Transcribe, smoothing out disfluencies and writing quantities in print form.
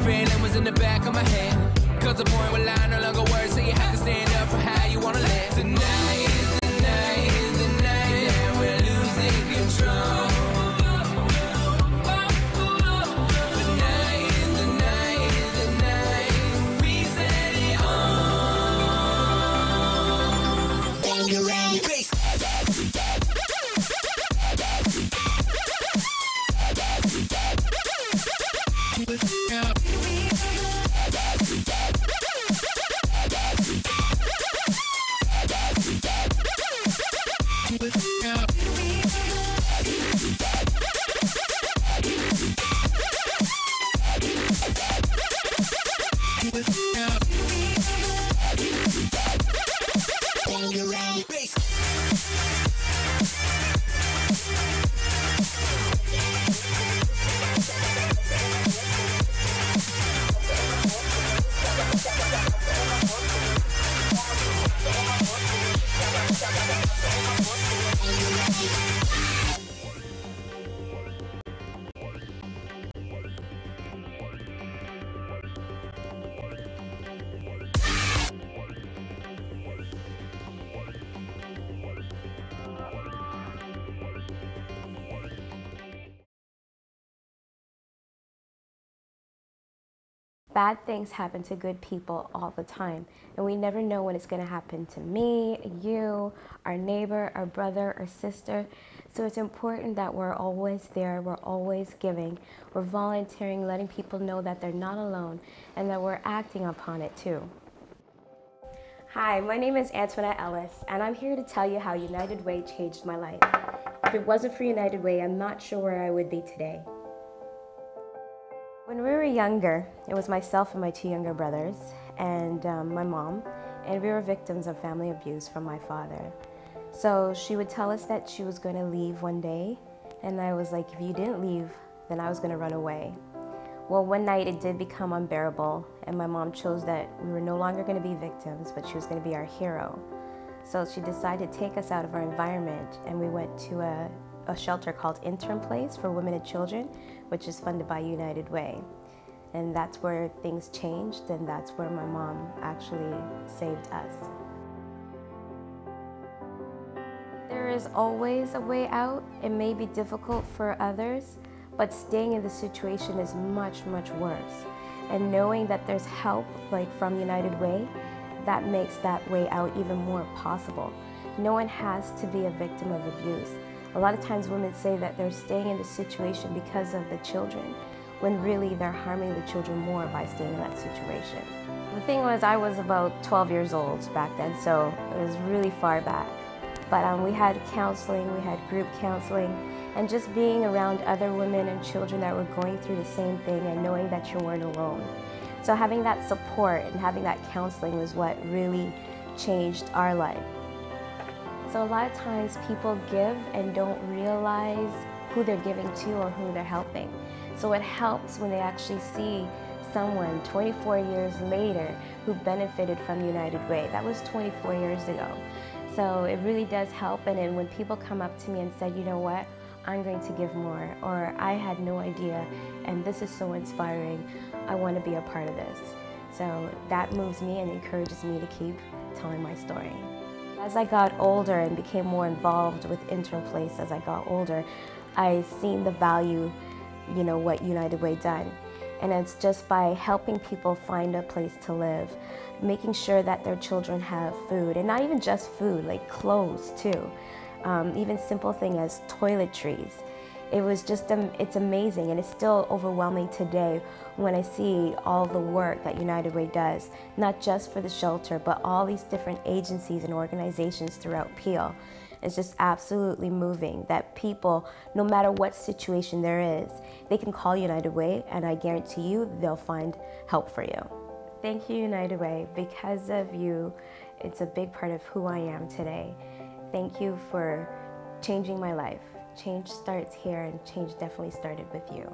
feeling was in the back of my head. Cause the point where I no longer work, so you have to stand up for how you wanna live. Tonight is the night, is the night that we're losing control. Tonight is the night, is the night we set it on. Bangarang bass. Bad things happen to good people all the time, and we never know when it's going to happen to me, you, our neighbor, our brother, or sister. So it's important that we're always there, we're always giving, we're volunteering, letting people know that they're not alone, and that we're acting upon it too. Hi, my name is Antoinette, and I'm here to tell you how United Way changed my life. If it wasn't for United Way, I'm not sure where I would be today. When we were younger, it was myself and my two younger brothers and my mom, and we were victims of family abuse from my father. So she would tell us that she was going to leave one day, and I was like, if you didn't leave, then I was going to run away. Well, one night it did become unbearable, and my mom chose that we were no longer going to be victims, but she was going to be our hero. So she decided to take us out of our environment, and we went to a shelter called Intern Place for Women and Children, which is funded by United Way. And that's where things changed, and that's where my mom actually saved us. There is always a way out. It may be difficult for others, but staying in the situation is much, much worse. And knowing that there's help, like from United Way, that makes that way out even more possible. No one has to be a victim of abuse. A lot of times women say that they're staying in the situation because of the children, when really they're harming the children more by staying in that situation. The thing was, I was about 12 years old back then, so it was really far back. But we had counseling, we had group counseling, and just being around other women and children that were going through the same thing and knowing that you weren't alone. So having that support and having that counseling was what really changed our life. So a lot of times people give and don't realize who they're giving to or who they're helping. So it helps when they actually see someone 24 years later who benefited from United Way. That was 24 years ago. So it really does help, and then when people come up to me and say, you know what, I'm going to give more, or I had no idea and this is so inspiring, I want to be a part of this. So that moves me and encourages me to keep telling my story. As I got older and became more involved with Intern Place as I got older, I seen the value, what United Way done. And it's just by helping people find a place to live, making sure that their children have food, and not even just food, like clothes too. Even simple thing as toiletries. It was just, it's amazing, and it's still overwhelming today when I see all the work that United Way does, not just for the shelter, but all these different agencies and organizations throughout Peel. It's just absolutely moving that people, no matter what situation there is, they can call United Way, and I guarantee you they'll find help for you. Thank you, United Way. Because of you, it's a big part of who I am today. Thank you for changing my life. Change starts here, and change definitely started with you.